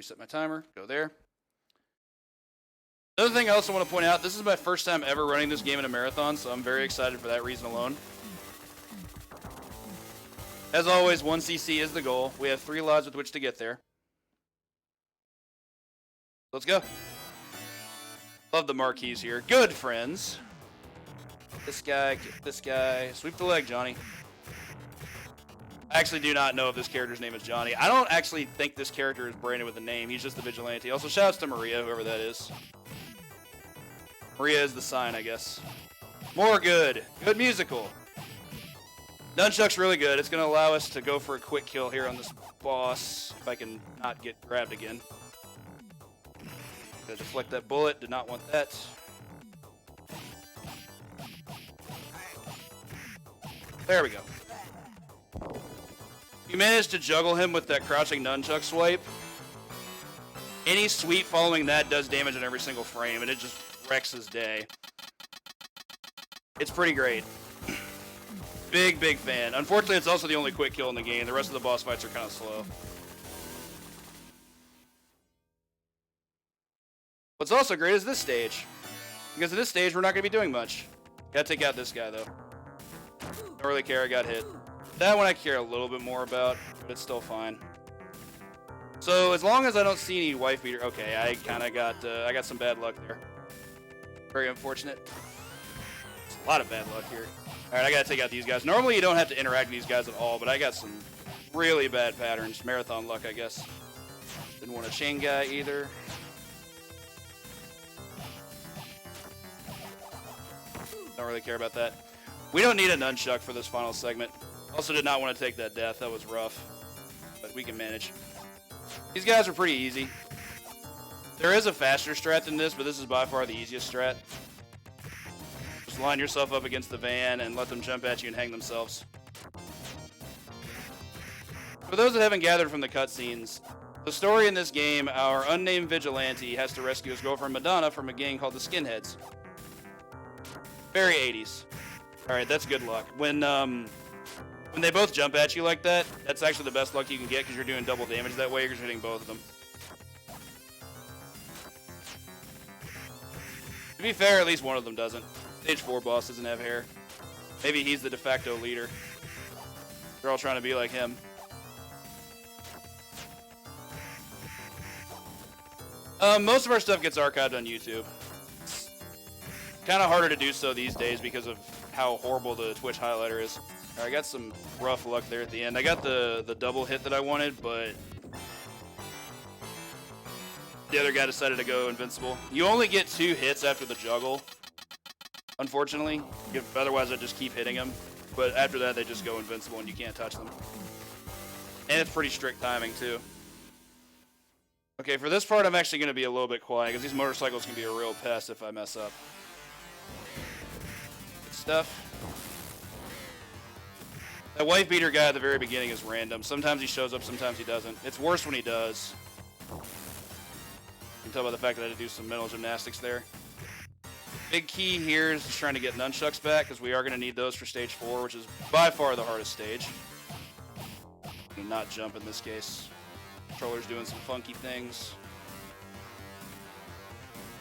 Reset my timer. Go there. Another thing I also want to point out, this is my first time ever running this game in a marathon, so I'm very excited for that reason alone. As always, 1 CC is the goal. We have 3 lives with which to get there. Let's go. Love the marquees here. Good, friends. This guy, get this guy. Sweep the leg, Johnny. I actually do not know if this character's name is Johnny. I don't actually think this character is branded with a name. He's just the vigilante. Also, shoutouts to Maria, whoever that is. Maria is the sign, I guess. More good. Good musical. Nunchuck's really good. It's going to allow us to go for a quick kill here on this boss, if I can not get grabbed again. Gonna deflect that bullet. Did not want that. There we go. You managed to juggle him with that crouching nunchuck swipe. Any sweep following that does damage in every single frame, and it just wrecks his day. It's pretty great. Big, big fan. Unfortunately, it's also the only quick kill in the game. The rest of the boss fights are kind of slow. What's also great is this stage. Because in this stage, we're not going to be doing much. Gotta take out this guy, though. Don't really care, I got hit. That one I care a little bit more about, but it's still fine. So, as long as I don't see any wife beater... Okay, I kind of got... I got some bad luck there. Very unfortunate. There's a lot of bad luck here. Alright, I gotta take out these guys. Normally you don't have to interact with these guys at all, but I got some really bad patterns. Marathon luck, I guess. Didn't want a chain guy either. Don't really care about that. We don't need a nunchuck for this final segment. Also did not want to take that death. That was rough. But we can manage. These guys are pretty easy. There is a faster strat than this, but this is by far the easiest strat. Just line yourself up against the van and let them jump at you and hang themselves. For those that haven't gathered from the cutscenes, the story in this game, our unnamed vigilante has to rescue his girlfriend Madonna from a gang called the Skinheads. Very 80s. Alright, that's good luck. When they both jump at you like that, that's actually the best luck you can get because you're doing double damage that way because you're hitting both of them. To be fair, at least one of them doesn't. Stage 4 boss doesn't have hair. Maybe he's the de facto leader. They're all trying to be like him. Most of our stuff gets archived on YouTube. It's kind of harder to do so these days because of how horrible the Twitch highlighter is. Right, I got some rough luck there at the end. I got the double hit that I wanted, but the other guy decided to go invincible. You only get 2 hits after the juggle, unfortunately. Otherwise, I just keep hitting them. But after that, they just go invincible and you can't touch them. And it's pretty strict timing, too. Okay, for this part, I'm actually going to be a little bit quiet because these motorcycles can be a real pest if I mess up. Good stuff. That wife beater guy at the very beginning is random. Sometimes he shows up, sometimes he doesn't. It's worse when he does. You can tell by the fact that I had to do some mental gymnastics there. Big key here is just trying to get nunchucks back because we are going to need those for stage 4, which is by far the hardest stage. And not jump in this case. Controller's doing some funky things.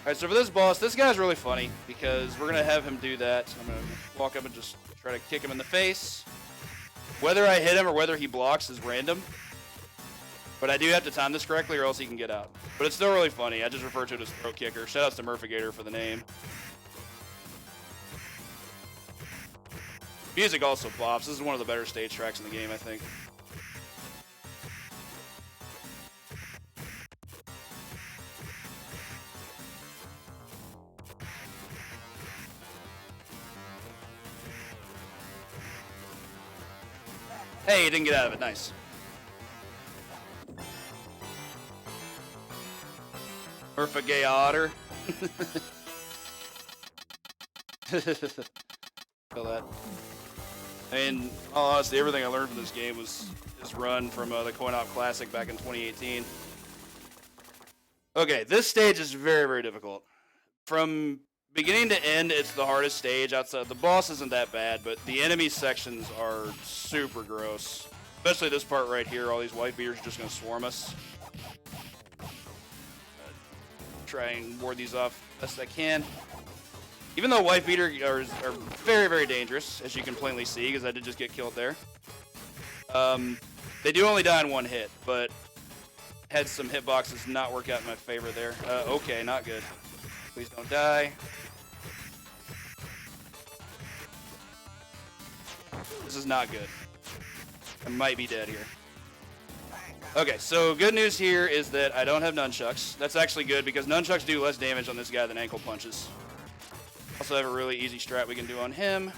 Alright, so for this boss, this guy's really funny because we're going to have him do that. I'm going to walk up and just try to kick him in the face. Whether I hit him or whether he blocks is random. But I do have to time this correctly or else he can get out. But it's still really funny. I just refer to it as throat kicker. Shoutouts to Murphigator for the name. Music also pops. This is one of the better stage tracks in the game, I think. Hey, you didn't get out of it. Nice. Murphigator. Feel that. I mean, honestly, everything I learned from this game was this run from the Coin-Op Classic back in 2018. Okay, this stage is very, very difficult. From beginning to end, it's the hardest stage outside. The boss isn't that bad, but the enemy sections are super gross. Especially this part right here. All these white beaters are just going to swarm us. try and ward these off best I can. Even though Wife Beater are very, very dangerous, as you can plainly see, because I did just get killed there. They do only die in one hit, but had some hitboxes not work out in my favor there. Okay, not good. Please don't die. This is not good. I might be dead here. Okay, so good news here is that I don't have nunchucks. That's actually good because nunchucks do less damage on this guy than ankle punches. Also have a really easy strat we can do on him.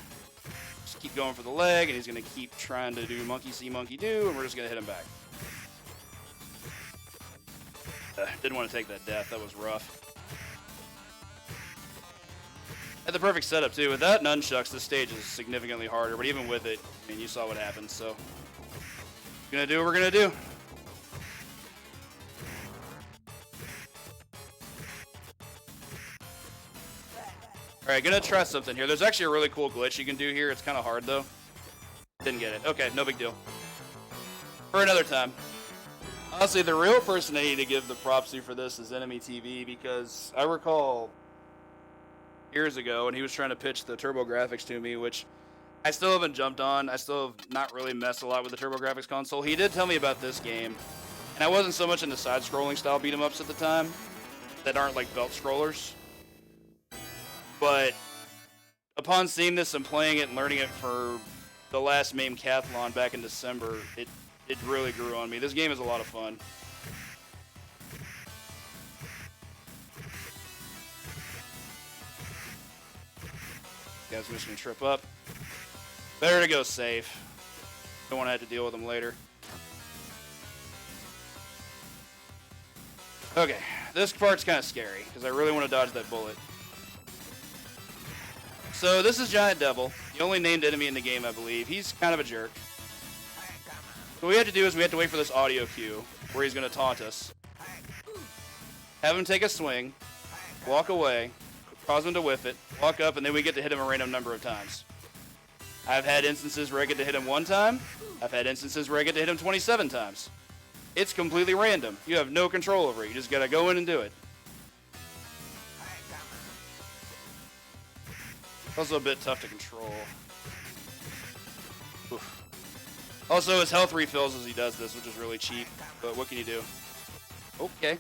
Just keep going for the leg, and he's going to keep trying to do monkey see, monkey do, and we're just going to hit him back. Didn't want to take that death. That was rough. Had the perfect setup, too. Without nunchucks, this stage is significantly harder, but even with it, I mean, you saw what happened, so... We're going to do what we're going to do. Alright, gonna try something here. There's actually a really cool glitch you can do here. It's kind of hard, though. Didn't get it. Okay, no big deal. For another time. Honestly, the real person I need to give the props to for this is Enemy TV, because I recall years ago when he was trying to pitch the TurboGrafx to me, which I still haven't jumped on. I still have not really messed a lot with the TurboGrafx console. He did tell me about this game, and I wasn't so much into side-scrolling style beat-em-ups at the time that aren't like belt scrollers. But upon seeing this and playing it and learning it for the last MAME Cathlon back in December, it really grew on me. This game is a lot of fun. Guys, I'm just gonna trip up. Better to go safe. Don't want to have to deal with them later. Okay, this part's kind of scary because I really want to dodge that bullet. So this is Giant Devil, the only named enemy in the game, I believe. He's kind of a jerk. What we have to do is we have to wait for this audio cue where he's going to taunt us. Have him take a swing, walk away, cause him to whiff it, walk up, and then we get to hit him a random number of times. I've had instances where I get to hit him 1 time. I've had instances where I get to hit him 27 times. It's completely random. You have no control over it. You just got to go in and do it. Also a bit tough to control. Oof. Also, his health refills as he does this, which is really cheap. But what can you do? Okay.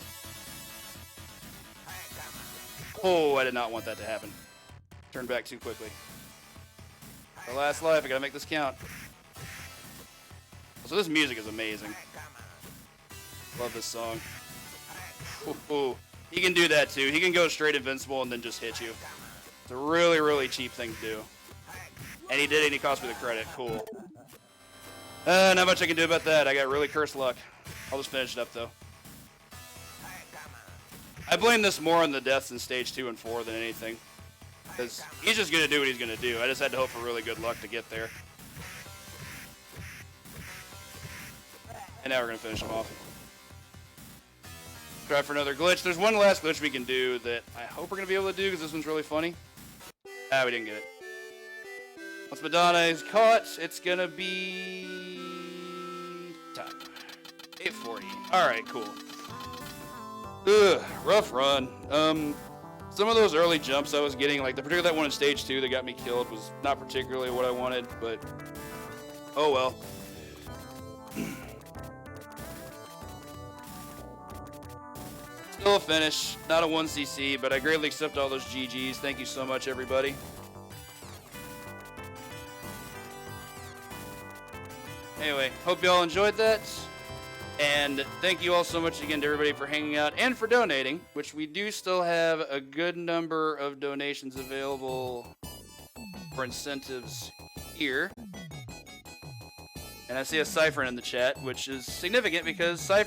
Oh, I did not want that to happen. Turned back too quickly. Our last life, I gotta make this count. So this music is amazing. Love this song. Ooh. He can do that too. He can go straight invincible and then just hit you. It's a really, really cheap thing to do. And he did it and he cost me the credit. Cool. Not much I can do about that. I got really cursed luck. I'll just finish it up though. I blame this more on the deaths in stage 2 and 4 than anything. Because he's just going to do what he's going to do. I just had to hope for really good luck to get there. And now we're going to finish him off. Try for another glitch. There's one last glitch we can do that I hope we're going to be able to do because this one's really funny. We didn't get it. Once Madonna is caught, it's going to be... time. 8:40. Alright, cool. Ugh, rough run. Some of those early jumps I was getting, like particularly that one in stage 2 that got me killed, was not particularly what I wanted, but oh well. Still a finish, not a 1cc, but I greatly accept all those GGs. Thank you so much, everybody. Anyway, hope you all enjoyed that. And thank you all so much again to everybody for hanging out and for donating, which we do still have a good number of donations available for incentives here. And I see a Cypher in the chat, which is significant because Cypher